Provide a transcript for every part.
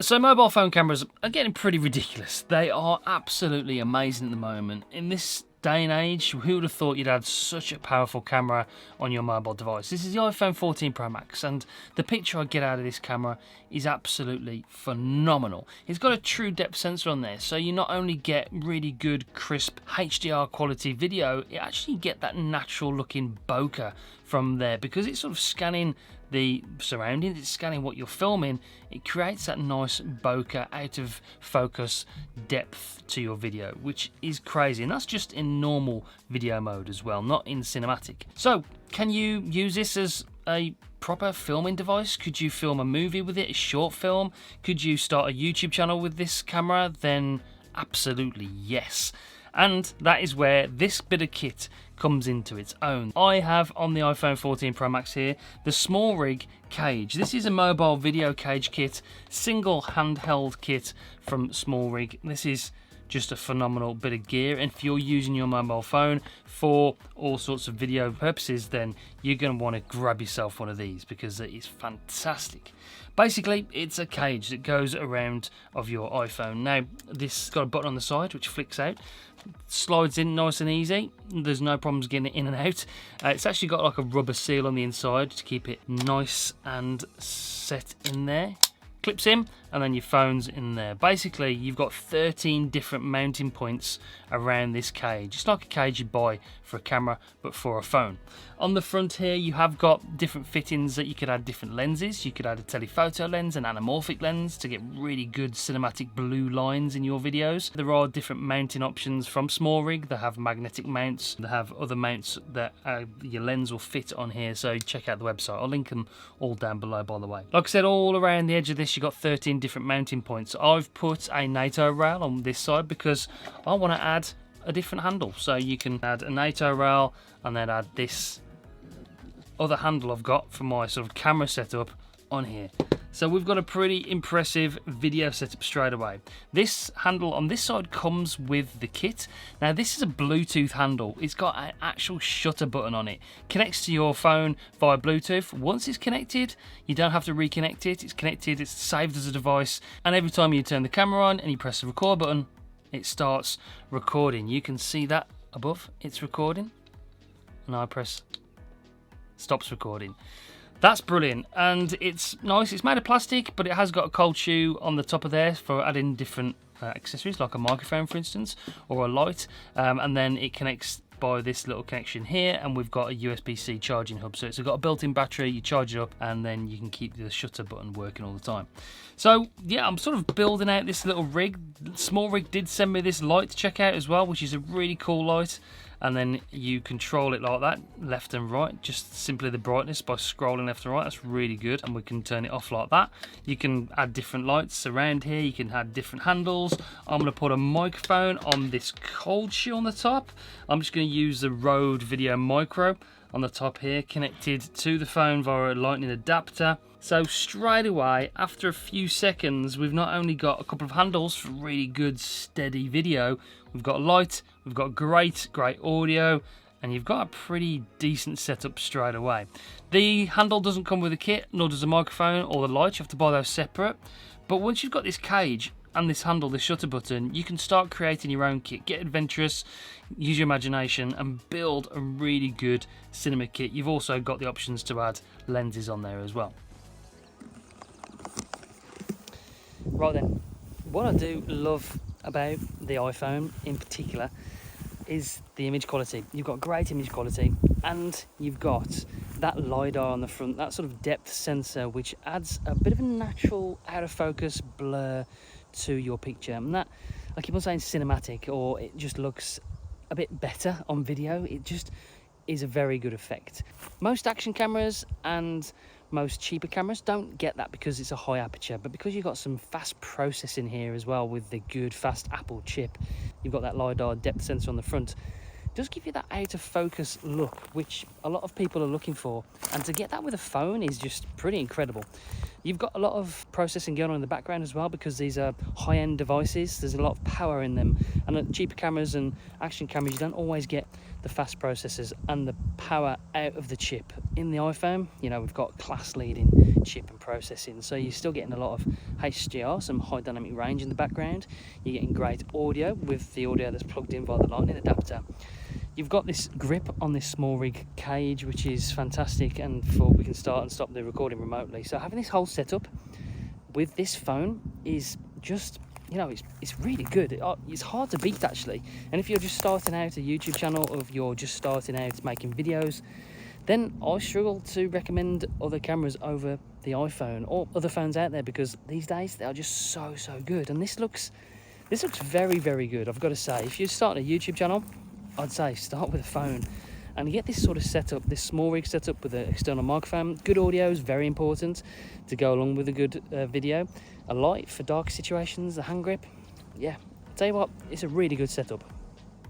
So mobile phone cameras are getting pretty ridiculous. They are absolutely amazing at the moment. In this day and age, who would have thought you'd had such a powerful camera on your mobile device? This is the iPhone 14 Pro Max, and the picture I get out of this camera is absolutely phenomenal. It's got a true depth sensor on there, so you not only get really good crisp HDR quality video, you actually get that natural looking bokeh from there, because it's sort of scanning the surroundings, it's scanning what you're filming. It creates that nice bokeh, out of focus depth to your video, which is crazy. And that's just in normal video mode as well, not in cinematic. So can you use this as a proper filming device? Could you film a movie with it, a short film? Could you start a YouTube channel with this camera? Then absolutely yes. And that is where this bit of kit comes into its own. I have on the iPhone 14 Pro Max here the SmallRig cage. This is a mobile video cage kit, single handheld kit from SmallRig. This is just a phenomenal bit of gear, and if you're using your mobile phone for all sorts of video purposes, then you're going to want to grab yourself one of these, because it is fantastic. Basically, it's a cage that goes around of your iPhone. Now, this got a button on the side which flicks out, slides in nice and easy. There's no problems getting it in and out. It's actually got like a rubber seal on the inside to keep it nice and set in there. Clips in, and then your phone's in there. Basically, you've got 13 different mounting points around this cage. It's like a cage you buy for a camera, but for a phone. On the front here, you have got different fittings that you could add different lenses. You could add a telephoto lens, an anamorphic lens to get really good cinematic blue lines in your videos. There are different mounting options from SmallRig. They have magnetic mounts. They have other mounts that your lens will fit on here. So check out the website. I'll link them all down below, by the way. Like I said, all around the edge of this, you've got 13 different mounting points. I've put a NATO rail on this side because I want to add a different handle. So you can add a NATO rail and then add this other handle I've got for my sort of camera setup on here. So we've got a pretty impressive video setup straight away. This handle on this side comes with the kit. Now this is a Bluetooth handle. It's got an actual shutter button on it. Connects to your phone via Bluetooth. Once it's connected, you don't have to reconnect it. It's connected, it's saved as a device, and every time you turn the camera on and you press the record button, it starts recording. You can see that above, it's recording, and I press stops recording. That's brilliant, and it's nice. It's made of plastic, but it has got a cold shoe on the top of there for adding different accessories, like a microphone, for instance, or a light, and then it connects by this little connection here, and we've got a USB-C charging hub. So it's got a built-in battery, you charge it up, and then you can keep the shutter button working all the time. So yeah, I'm sort of building out this little rig. SmallRig did send me this light to check out as well, which is a really cool light. And then you control it like that, left and right, just simply the brightness by scrolling left and right. That's really good, and we can turn it off like that. You can add different lights around here, you can add different handles. I'm gonna put a microphone on this cold shoe on the top. I'm just gonna use the Rode Video Micro on the top here, connected to the phone via a lightning adapter. So straight away, after a few seconds, we've not only got a couple of handles for really good steady video, we've got a light, we've got great audio, and you've got a pretty decent setup straight away. The handle doesn't come with a kit, nor does the microphone or the light. You have to buy those separate. But once you've got this cage and this handle, this shutter button, you can start creating your own kit. Get adventurous, use your imagination, and build a really good cinema kit. You've also got the options to add lenses on there as well. Right then, what I do love about the iPhone in particular is the image quality. You've got great image quality, and you've got that LiDAR on the front, that sort of depth sensor, which adds a bit of a natural out of focus blur to your picture. And that, I keep on saying cinematic, or it just looks a bit better on video. It just is a very good effect. Most action cameras and most cheaper cameras don't get that because it's a high aperture, but because you've got some fast processing here as well with the good fast Apple chip, you've got that LiDAR depth sensor on the front. It does give you that out of focus look, which a lot of people are looking for, and to get that with a phone is just pretty incredible. You've got a lot of processing going on in the background as well, because these are high-end devices. There's a lot of power in them, and cheaper cameras and action cameras, you don't always get the fast processors and the power out of the chip. In the iPhone, you know, we've got class-leading chip and processing, so you're still getting a lot of HDR, some high dynamic range in the background. You're getting great audio with the audio that's plugged in via the lightning adapter. You've got this grip on this SmallRig cage, which is fantastic, and we can start and stop the recording remotely. So having this whole setup with this phone is just, you know, it's really good. It's hard to beat, actually. And if you're just starting out a YouTube channel, or if you're just starting out making videos, then I struggle to recommend other cameras over the iPhone or other phones out there, because these days they are just so good. And this looks very, very good, I've got to say. If you're starting a YouTube channel, I'd say start with a phone and you get this sort of setup, this SmallRig setup with an external microphone. Good audio is very important to go along with a good video. A light for dark situations, the hand grip. Yeah, I'll tell you what, it's a really good setup.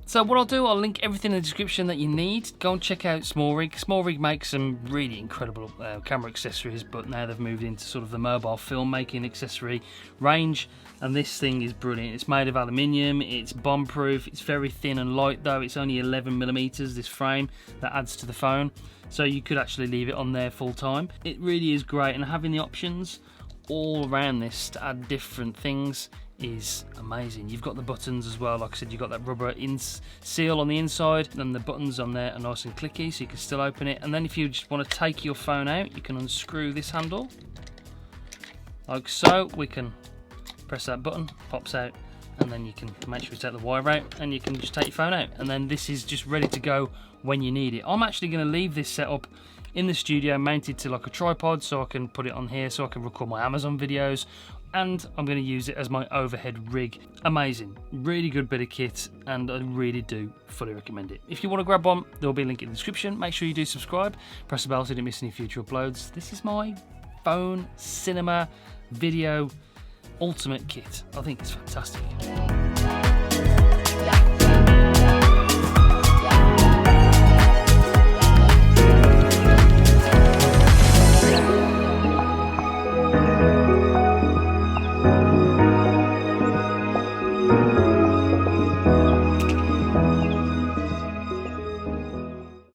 So what I'll do, I'll link everything in the description that you need. Go and check out SmallRig. SmallRig makes some really incredible camera accessories, but now they've moved into sort of the mobile filmmaking accessory range, and this thing is brilliant. It's made of aluminium, it's bomb-proof, it's very thin and light though. It's only 11mm, this frame, that adds to the phone, so you could actually leave it on there full time. It really is great, and having the options all around this to add different things is amazing. You've got the buttons as well. Like I said, you've got that rubber seal on the inside, and the buttons on there are nice and clicky, so you can still open it. And then if you just want to take your phone out, you can unscrew this handle like so. We can press that button, pops out, and then you can make sure you take the wire out, and you can just take your phone out, and then this is just ready to go when you need it. I'm actually going to leave this setup in the studio mounted to like a tripod, so I can put it on here so I can record my Amazon videos, and I'm going to use it as my overhead rig. Amazing, really good bit of kit, and I really do fully recommend it. If you want to grab one, there'll be a link in the description. Make sure you do subscribe, press the bell so you don't miss any future uploads. This is my phone cinema video ultimate kit. I think it's fantastic.